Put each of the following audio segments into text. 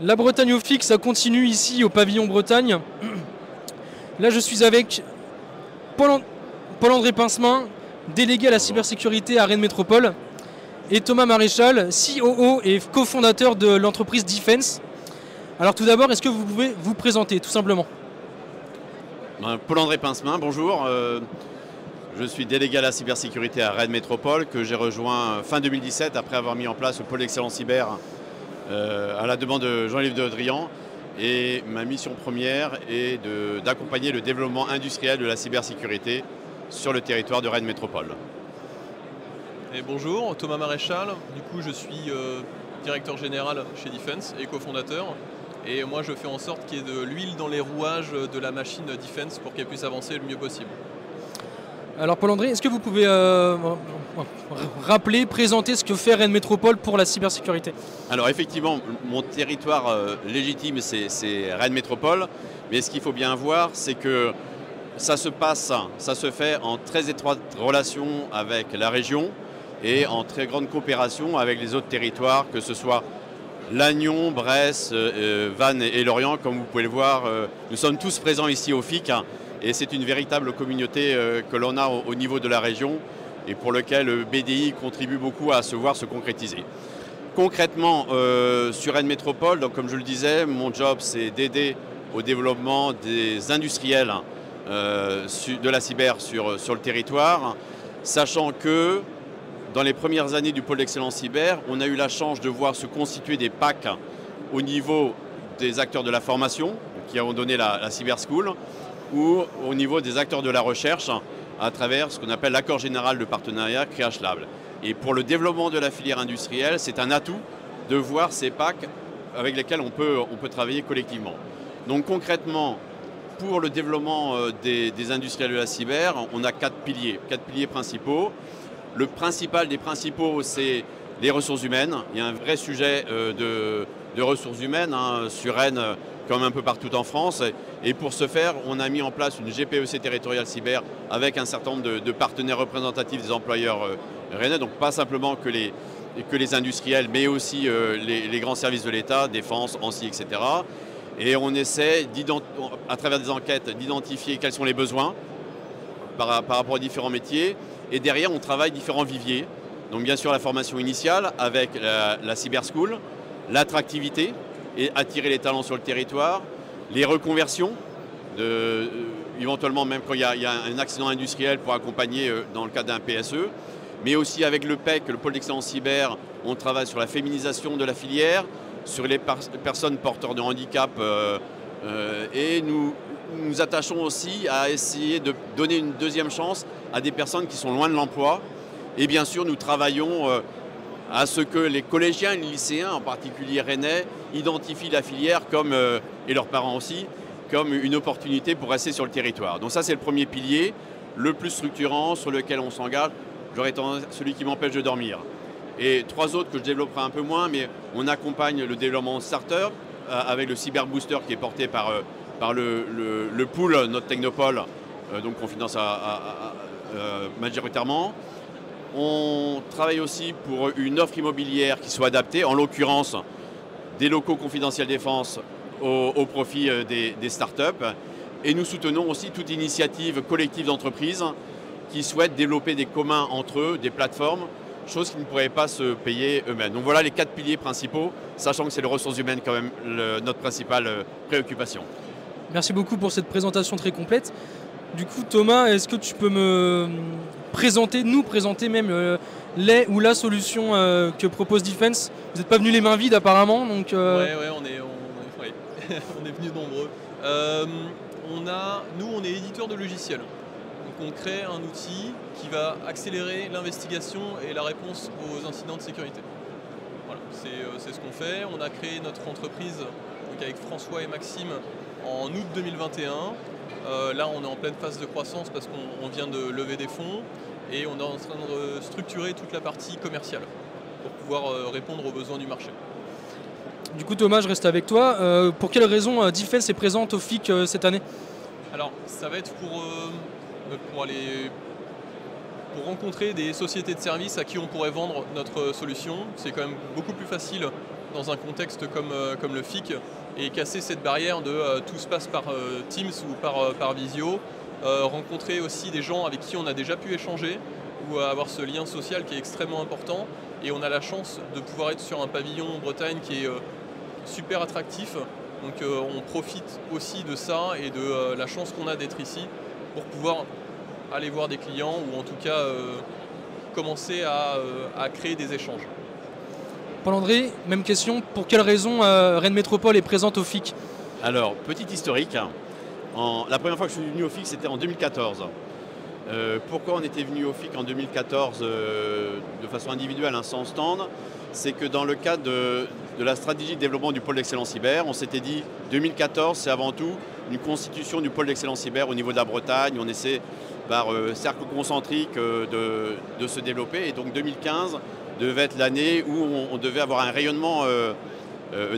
La Bretagne au FIC, ça continue ici au pavillon Bretagne. Là, je suis avec Paul-André Pincemain, délégué à la cybersécurité à Rennes Métropole, et Thomas Maréchal, COO et cofondateur de l'entreprise Defense. Alors tout d'abord, est-ce que vous pouvez vous présenter tout simplement? Paul-André Pincemain, bonjour. Je suis délégué à la cybersécurité à Rennes Métropole, que j'ai rejoint fin 2017 après avoir mis en place le pôle d'excellence cyber à la demande de Jean-Yves de Drian. Et ma mission première est d'accompagner le développement industriel de la cybersécurité sur le territoire de Rennes Métropole. Et bonjour, Thomas Maréchal. Du coup, je suis directeur général chez Defense et cofondateur. Et moi, je fais en sorte qu'il y ait de l'huile dans les rouages de la machine Defense pour qu'elle puisse avancer le mieux possible. Alors Paul-André, est-ce que vous pouvez rappeler, présenter ce que fait Rennes Métropole pour la cybersécurité? Alors effectivement, mon territoire légitime, c'est Rennes Métropole. Mais ce qu'il faut bien voir, c'est que ça se fait en très étroite relation avec la région et en très grande coopération avec les autres territoires, que ce soit Lannion, Bresse, Vannes et Lorient. Comme vous pouvez le voir, nous sommes tous présents ici au FIC. Et c'est une véritable communauté que l'on a au niveau de la région et pour lequel le BDI contribue beaucoup à se voir se concrétiser. Concrètement, sur Rennes Métropole, donc comme je le disais, mon job c'est d'aider au développement des industriels de la cyber sur le territoire, sachant que dans les premières années du pôle d'excellence cyber, on a eu la chance de voir se constituer des packs au niveau des acteurs de la formation qui ont donné la Cyber School, ou au niveau des acteurs de la recherche à travers ce qu'on appelle l'accord général de partenariat Créage Lab. Et pour le développement de la filière industrielle, c'est un atout de voir ces packs avec lesquels on peut travailler collectivement. Donc concrètement, pour le développement des industriels de la cyber, on a quatre piliers principaux. Le principal des principaux, c'est les ressources humaines. Il y a un vrai sujet de ressources humaines sur Rennes, comme un peu partout en France. Et pour ce faire, on a mis en place une GPEC territoriale cyber avec un certain nombre de partenaires représentatifs des employeurs rennais. Donc pas simplement que les industriels, mais aussi les grands services de l'État, défense, ANSSI, etc. Et on essaie, à travers des enquêtes, d'identifier quels sont les besoins par rapport aux différents métiers. Et derrière, on travaille différents viviers. Donc bien sûr la formation initiale avec la Cyber School, l'attractivité et attirer les talents sur le territoire, les reconversions, éventuellement même quand il y a un accident industriel pour accompagner dans le cadre d'un PSE, mais aussi avec le PEC, le pôle d'excellence cyber, on travaille sur la féminisation de la filière, sur les personnes porteurs de handicap et nous nous attachons aussi à essayer de donner une deuxième chance à des personnes qui sont loin de l'emploi. Et bien sûr, nous travaillons à ce que les collégiens et les lycéens, en particulier rennais, identifient la filière et leurs parents aussi, comme une opportunité pour rester sur le territoire. Donc ça, c'est le premier pilier, le plus structurant, sur lequel on s'engage. J'aurais tendance celui qui m'empêche de dormir. Et trois autres que je développerai un peu moins, mais on accompagne le développement de start-up avec le Cyber Booster qui est porté par le pool, notre technopole, donc qu'on finance majoritairement. On travaille aussi pour une offre immobilière qui soit adaptée, en l'occurrence des locaux confidentiels défense au profit des startups. Et nous soutenons aussi toute initiative collective d'entreprises qui souhaitent développer des communs entre eux, des plateformes, chose qui ne pourraient pas se payer eux-mêmes. Donc voilà les quatre piliers principaux, sachant que c'est les ressources humaines quand même notre principale préoccupation. Merci beaucoup pour cette présentation très complète. Du coup, Thomas, est-ce que tu peux nous présenter même les ou la solution que propose Defense? Vous n'êtes pas venus les mains vides apparemment, donc. Ouais, on est venus nombreux. Nous, on est éditeur de logiciels. Donc on crée un outil qui va accélérer l'investigation et la réponse aux incidents de sécurité. Voilà, c'est ce qu'on fait. On a créé notre entreprise donc avec François et Maxime en août 2021. Là, on est en pleine phase de croissance parce qu'on vient de lever des fonds et on est en train de structurer toute la partie commerciale pour pouvoir répondre aux besoins du marché. Du coup, Thomas, je reste avec toi. Pour quelles raisons Defense est présente au FIC cette année? Alors, ça va être pour rencontrer des sociétés de services à qui on pourrait vendre notre solution. C'est quand même beaucoup plus facile dans un contexte comme le FIC et casser cette barrière de tout se passe par Teams ou par visio, rencontrer aussi des gens avec qui on a déjà pu échanger ou avoir ce lien social qui est extrêmement important. Et on a la chance de pouvoir être sur un pavillon en Bretagne qui est super attractif. Donc on profite aussi de ça et de la chance qu'on a d'être ici pour pouvoir aller voir des clients ou en tout cas commencer à créer des échanges. Paul-André, même question, pour quelle raison Rennes Métropole est présente au FIC? Alors, petit historique, la première fois que je suis venu au FIC, c'était en 2014. Pourquoi on était venu au FIC en 2014 de façon individuelle, sans stand? C'est que dans le cadre de la stratégie de développement du pôle d'excellence cyber, on s'était dit 2014, c'est avant tout une constitution du pôle d'excellence cyber au niveau de la Bretagne. On essaie par cercle concentrique de se développer. Et donc 2015 devait être l'année où on devait avoir un rayonnement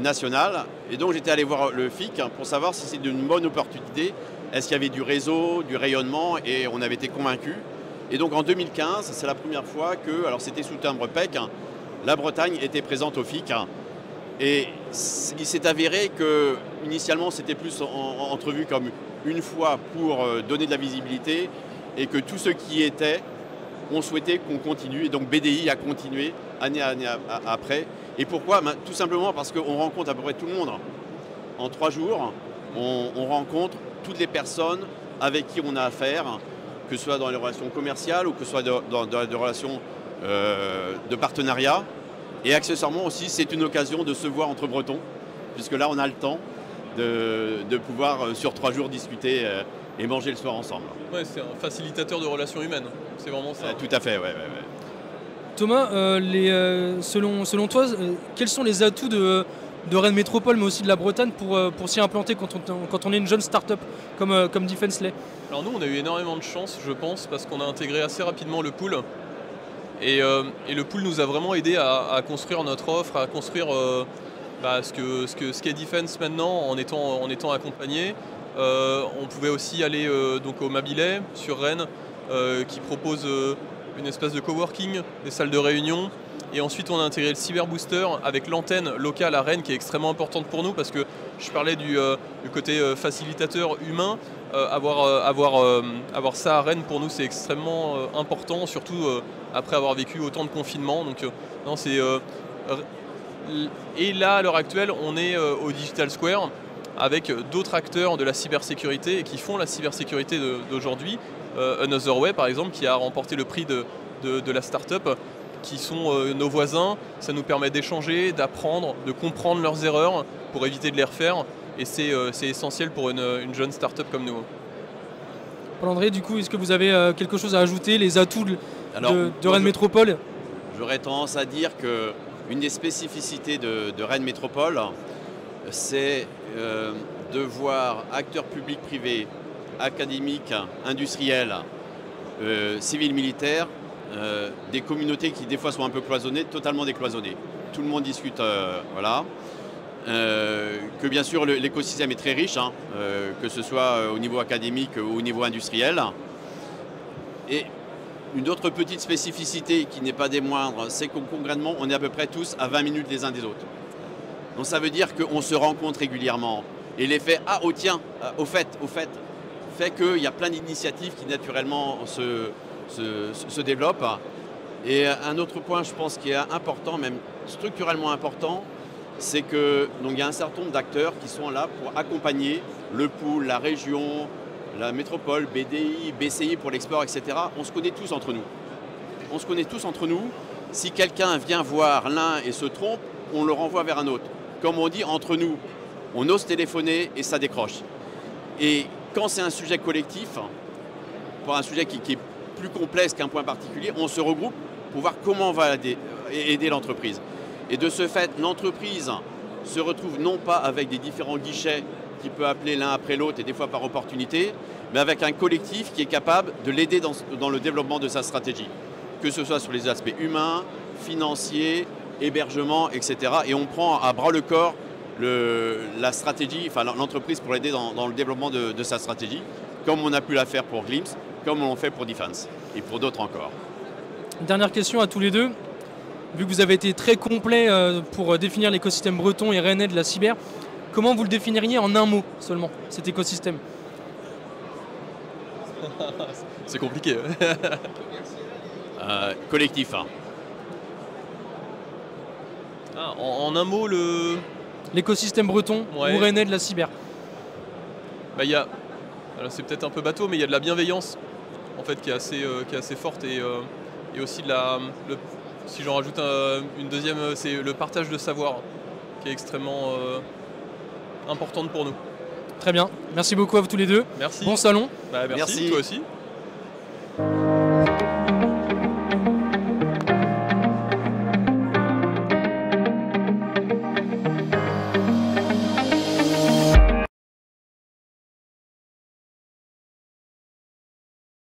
national. Et donc j'étais allé voir le FIC pour savoir si c'était une bonne opportunité. Est-ce qu'il y avait du réseau, du rayonnement? Et on avait été convaincus. Et donc en 2015, c'est la première fois que, alors c'était sous timbre PEC, la Bretagne était présente au FIC. Et il s'est avéré que initialement c'était plus entrevu comme une fois pour donner de la visibilité et que tous ceux qui y étaient ont souhaité qu'on continue. Et donc BDI a continué année après. Et pourquoi? Tout simplement parce qu'on rencontre à peu près tout le monde. En 3 jours, on rencontre toutes les personnes avec qui on a affaire, que ce soit dans les relations commerciales ou que ce soit dans des relations de partenariat. Et accessoirement aussi, c'est une occasion de se voir entre Bretons, puisque là, on a le temps de pouvoir, sur 3 jours, discuter et manger le soir ensemble. Ouais, c'est un facilitateur de relations humaines, c'est vraiment ça. Tout à fait, ouais. Thomas, selon toi, quels sont les atouts de Rennes Métropole, mais aussi de la Bretagne pour s'y implanter quand on est une jeune start-up comme Defense l'est? Alors nous, on a eu énormément de chance, je pense, parce qu'on a intégré assez rapidement le pool. Et le pool nous a vraiment aidé à construire notre offre, à construire ce qu'est Defense maintenant en étant accompagné. On pouvait aussi aller donc au Mabilet sur Rennes qui propose une espèce de coworking, des salles de réunion. Et ensuite on a intégré le Cyber Booster avec l'antenne locale à Rennes qui est extrêmement importante pour nous parce que je parlais du côté facilitateur humain. Avoir ça à Rennes pour nous c'est extrêmement important, surtout après avoir vécu autant de confinement. Donc et là à l'heure actuelle on est au Digital Square avec d'autres acteurs de la cybersécurité et qui font la cybersécurité d'aujourd'hui. Another Way par exemple qui a remporté le prix de la start-up, qui sont nos voisins. Ça nous permet d'échanger, d'apprendre, de comprendre leurs erreurs pour éviter de les refaire. Et c'est essentiel pour une jeune start-up comme nous. Paul-André, du coup, est-ce que vous avez quelque chose à ajouter, les atouts de Rennes Métropole? J'aurais tendance à dire qu'une des spécificités de Rennes Métropole, c'est de voir acteurs publics, privés, académiques, industriels, civils, militaires, des communautés qui des fois sont un peu cloisonnées, totalement décloisonnées. Tout le monde discute, voilà. Que bien sûr l'écosystème est très riche, que ce soit au niveau académique ou au niveau industriel. Et une autre petite spécificité qui n'est pas des moindres, c'est que concrètement on est à peu près tous à 20 minutes les uns des autres. Donc ça veut dire qu'on se rencontre régulièrement. Et l'effet « Ah, oh tiens, au fait », fait qu'il y a plein d'initiatives qui naturellement se développent. Et un autre point, je pense, qui est important, même structurellement important, c'est que donc, y a un certain nombre d'acteurs qui sont là pour accompagner le pool, la région, la métropole, BDI, BCI pour l'export, etc. On se connaît tous entre nous. On se connaît tous entre nous. Si quelqu'un vient voir l'un et se trompe, on le renvoie vers un autre. Comme on dit, entre nous, on ose téléphoner et ça décroche. Et quand c'est un sujet collectif, pour un sujet qui est plus complexe qu'un point particulier, on se regroupe pour voir comment on va aider l'entreprise. Et de ce fait, l'entreprise se retrouve non pas avec des différents guichets qui peut appeler l'un après l'autre et des fois par opportunité, mais avec un collectif qui est capable de l'aider dans le développement de sa stratégie, que ce soit sur les aspects humains, financiers, hébergement, etc. Et on prend à bras le corps la stratégie, enfin l'entreprise pour l'aider dans le développement de sa stratégie, comme on a pu la faire pour Glimpse, comme on l'a fait pour Defense et pour d'autres encore. Dernière question à tous les deux. vu que vous avez été très complet pour définir l'écosystème breton et rennais de la cyber, comment vous le définiriez en un mot seulement, cet écosystème? C'est compliqué. Collectif. Hein. Ah, en un mot, L'écosystème breton ou rennais de la cyber. Bah, c'est peut-être un peu bateau, mais il y a de la bienveillance en fait, qui est assez forte et aussi si j'en rajoute une deuxième, c'est le partage de savoir qui est extrêmement importante pour nous. Très bien, merci beaucoup à vous tous les deux. Merci. Bon salon. Bah, merci, toi aussi.